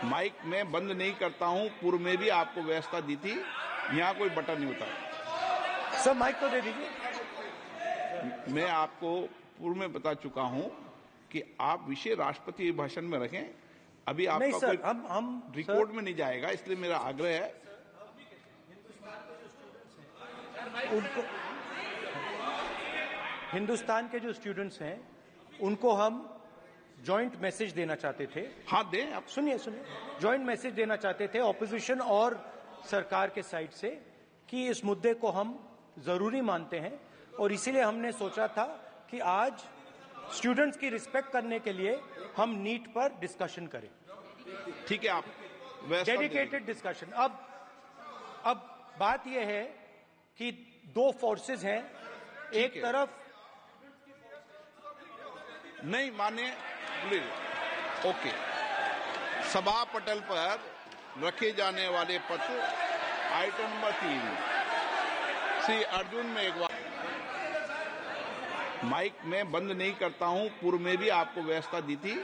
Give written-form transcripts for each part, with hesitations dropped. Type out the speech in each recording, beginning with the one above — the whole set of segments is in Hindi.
माइक मैं बंद नहीं करता हूं। पूर्व में भी आपको व्यवस्था दी थी, यहाँ कोई बटन नहीं होता। सर माइक तो दे दीजिए। मैं आपको पूर्व में बता चुका हूं कि आप विषय राष्ट्रपति भाषण में रखें। अभी नहीं आपका सर, कोई हम रिकॉर्ड में नहीं जाएगा, इसलिए मेरा आग्रह है उनको, हिंदुस्तान के जो स्टूडेंट्स हैं उनको हम जॉइंट मैसेज देना चाहते थे। हाँ दें आप। सुनिए जॉइंट मैसेज देना चाहते थे ऑपोजिशन और सरकार के साइड से कि इस मुद्दे को हम जरूरी मानते हैं और इसीलिए हमने सोचा था कि आज स्टूडेंट्स की रिस्पेक्ट करने के लिए हम नीट पर डिस्कशन करें। ठीक है, आप डेडिकेटेड डिस्कशन। अब बात यह है कि दो फोर्सेस हैं, एक तरफ नहीं माने ओके। सभा पटल पर रखे जाने वाले पत्र item number 3 Shri Arjun Meghwal. Mic मैं बंद नहीं करता हूं। पूर्व में भी आपको व्यवस्था दी थी,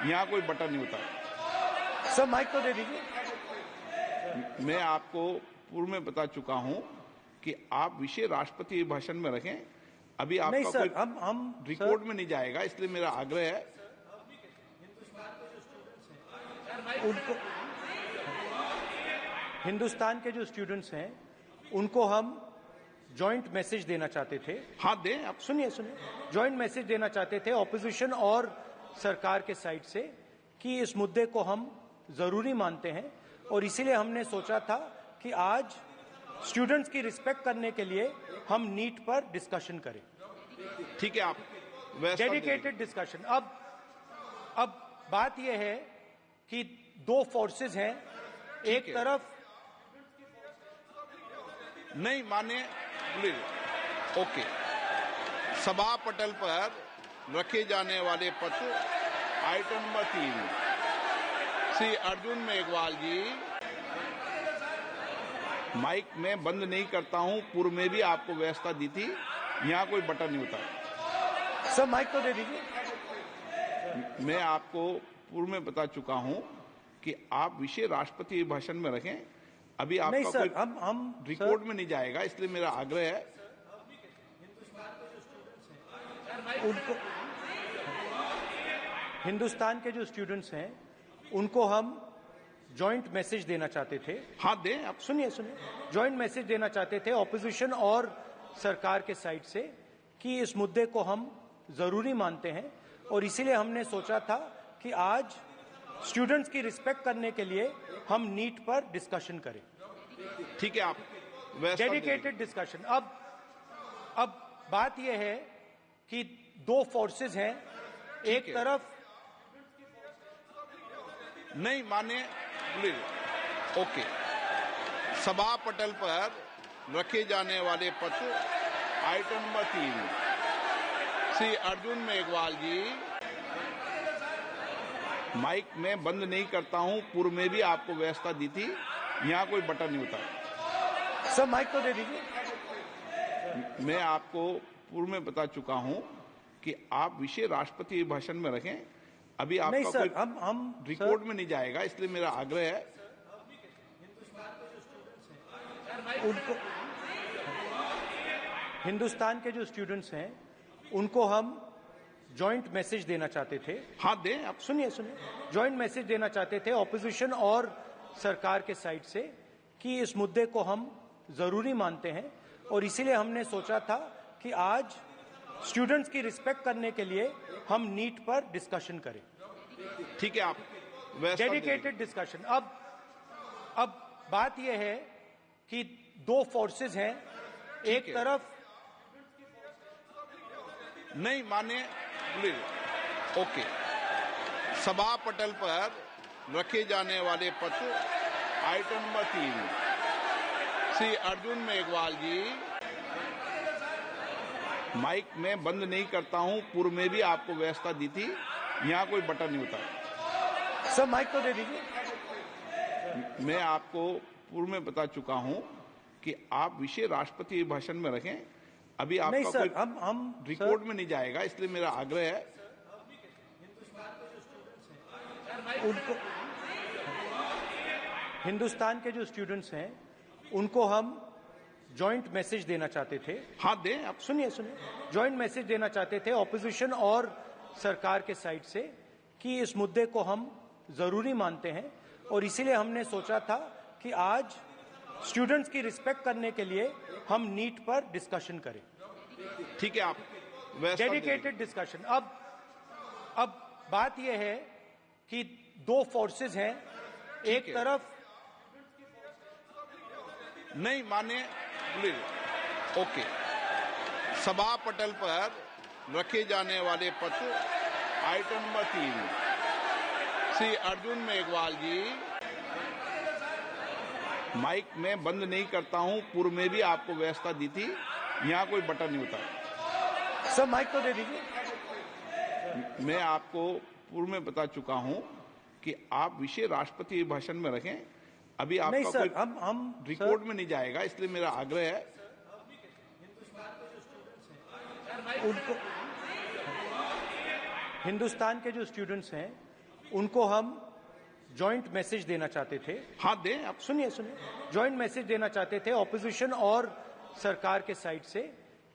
यहाँ कोई बटन नहीं होता। सर माइक तो दे दीजिए। मैं आपको पूर्व में बता चुका हूं कि आप विषय राष्ट्रपति भाषण में रखें। अभी आपका नहीं सर, कोई हम रिकॉर्ड में नहीं जाएगा, इसलिए मेरा आग्रह है उनको, हिंदुस्तान के जो स्टूडेंट्स हैं उनको हम जॉइंट मैसेज देना चाहते थे। हाँ दें आप। सुनिए जॉइंट मैसेज देना चाहते थे ऑपोजिशन और सरकार के साइड से कि इस मुद्दे को हम जरूरी मानते हैं और इसीलिए हमने सोचा था कि आज स्टूडेंट्स की रिस्पेक्ट करने के लिए हम नीट पर डिस्कशन करें। ठीक है, आप डेडिकेटेड डिस्कशन। अब बात यह है कि दो फोर्सेस हैं, एक तरफ नहीं माने ओके। सभा पटल पर रखे जाने वाले पत्र आइटम नंबर 3 श्री अर्जुन मेघवाल जी। माइक मैं बंद नहीं करता हूं। पूर्व में भी आपको व्यवस्था दी थी, यहाँ कोई बटन नहीं होता। सर माइक तो दे दीजिए। मैं आपको पूर्व में बता चुका हूं कि आप विषय राष्ट्रपति भाषण में रखें। अभी आपका नहीं सर, कोई हम रिकॉर्ड में नहीं जाएगा, इसलिए मेरा आग्रह है उनको, हिंदुस्तान के जो स्टूडेंट्स हैं उनको हम जॉइंट मैसेज देना चाहते थे। हाँ दें आप। सुनिए जॉइंट मैसेज देना चाहते थे ऑपोजिशन और सरकार के साइड से कि इस मुद्दे को हम जरूरी मानते हैं और इसीलिए हमने सोचा था कि आज स्टूडेंट्स की रिस्पेक्ट करने के लिए हम नीट पर डिस्कशन करें। ठीक है, आप डेडिकेटेड डिस्कशन। अब बात यह है कि दो फोर्सेस हैं, एक तरफ नहीं माने ओके। सभा पटल पर रखे जाने वाले पत्र आइटम नंबर 3 श्री अर्जुन मेघवाल जी। माइक मैं बंद नहीं करता हूं। पूर्व में भी आपको व्यवस्था दी थी, यहाँ कोई बटन नहीं होता। सर माइक तो दे दीजिए। मैं आपको पूर्व में बता चुका हूं कि आप विषय राष्ट्रपति भाषण में रखें। अभी आपका नहीं सर, कोई हम रिकॉर्ड में नहीं जाएगा, इसलिए मेरा आग्रह है उनको, हिंदुस्तान के जो स्टूडेंट्स हैं उनको हम जॉइंट मैसेज देना चाहते थे। हाँ दें आप। सुनिए जॉइंट मैसेज देना चाहते थे ऑपोजिशन और सरकार के साइड से कि इस मुद्दे को हम जरूरी मानते हैं और इसीलिए हमने सोचा था कि आज स्टूडेंट्स की रिस्पेक्ट करने के लिए हम नीट पर डिस्कशन करें। ठीक है, आप डेडिकेटेड डिस्कशन। अब बात यह है कि दो फोर्सेस हैं, एक तरफ नहीं माने ओके। सभा पटल पर रखे जाने वाले पत्र आइटम नंबर 3 श्री अर्जुन मेघवाल जी। माइक मैं बंद नहीं करता हूं। पूर्व में भी आपको व्यवस्था दी थी, यहाँ कोई बटन नहीं होता। सर माइक तो दे दीजिए। मैं आपको पूर्व में बता चुका हूं कि आप विषय राष्ट्रपति भाषण में रखें। अभी आपका नहीं सर, कोई हम रिकॉर्ड में नहीं जाएगा, इसलिए मेरा आग्रह है उनको, हिंदुस्तान के जो स्टूडेंट्स हैं उनको हम जॉइंट मैसेज देना चाहते थे। हाँ दें आप। सुनिए जॉइंट मैसेज देना चाहते थे ऑपोजिशन और सरकार के साइड से कि इस मुद्दे को हम जरूरी मानते हैं और इसीलिए हमने सोचा था कि आज स्टूडेंट्स की रिस्पेक्ट करने के लिए हम नीट पर डिस्कशन करें। ठीक है, आप डेडिकेटेड डिस्कशन। अब बात यह है कि दो फोर्सेस हैं, एक तरफ नहीं माने प्लीज। ओके, सभा पटल पर रखे जाने वाले पत्र आइटम नंबर 3 श्री अर्जुन मेघवाल जी। माइक में बंद नहीं करता हूं, पूर्व में भी आपको व्यवस्था दी थी, यहां कोई बटन नहीं होता। सर माइक तो दे दीजिए। मैं आपको पूर्व में बता चुका हूं कि आप विषय राष्ट्रपति भाषण में रखें। अभी आपका नहीं सर, कोई हम रिकॉर्ड में नहीं जाएगा, इसलिए मेरा आग्रह है उनको, हिंदुस्तान के जो स्टूडेंट्स हैं उनको हम जॉइंट मैसेज देना चाहते थे। हाँ दें आप। सुनिए जॉइंट मैसेज देना चाहते थे ऑपोजिशन और सरकार के साइड से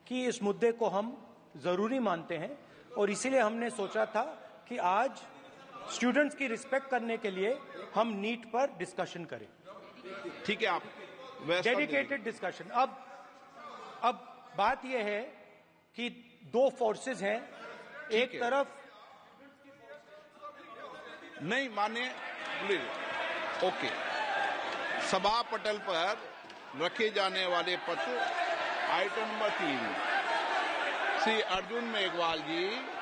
कि इस मुद्दे को हम जरूरी मानते हैं और इसीलिए हमने सोचा था कि आज स्टूडेंट्स की रिस्पेक्ट करने के लिए हम नीट पर डिस्कशन करें। ठीक है, आप डेडिकेटेड डिस्कशन। अब बात यह है कि दो फोर्सेस हैं, एक तरफ नहीं माने प्लीज। ओके, सभा पटल पर रखे जाने वाले पत्र आइटम नंबर 3 श्री अर्जुन मेघवाल जी।